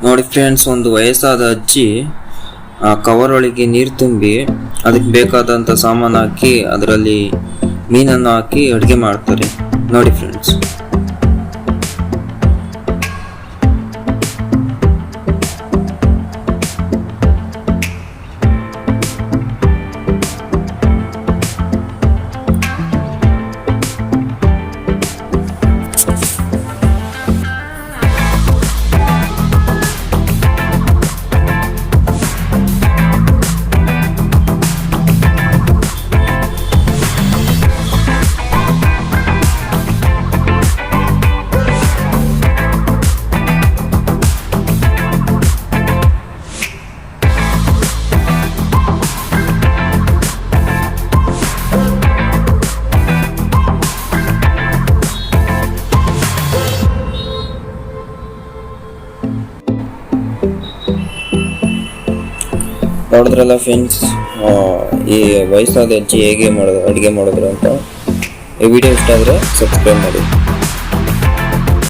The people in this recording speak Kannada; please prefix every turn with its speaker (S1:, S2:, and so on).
S1: ನೋಡಿ ಫ್ರೆಂಡ್ಸ್, ಒಂದು ವಯಸ್ಸಾದ ಅಜ್ಜಿ ಆ ಕವರ್ ಒಳಗೆ ನೀರು ತುಂಬಿ ಅದಕ್ಕೆ ಬೇಕಾದಂಥ ಸಾಮಾನು ಹಾಕಿ ಅದರಲ್ಲಿ ಮೀನನ್ನು ಹಾಕಿ ಅಡುಗೆ ಮಾಡ್ತಾರೆ. ನೋಡಿ ಫ್ರೆಂಡ್ಸ್. ನೋಡಿದ್ರಲ್ಲ ಫ್ರೆಂಡ್ಸ್, ಈ ವಯಸ್ಸಾದ ಅಜ್ಜಿ ಹೇಗೆ ಅಡುಗೆ ಮಾಡಿದ್ರು ಅಂತ. ಈ ವಿಡಿಯೋ ಇಷ್ಟ ಆದರೆ ಸಬ್ಸ್ಕ್ರೈಬ್ ಮಾಡಿ.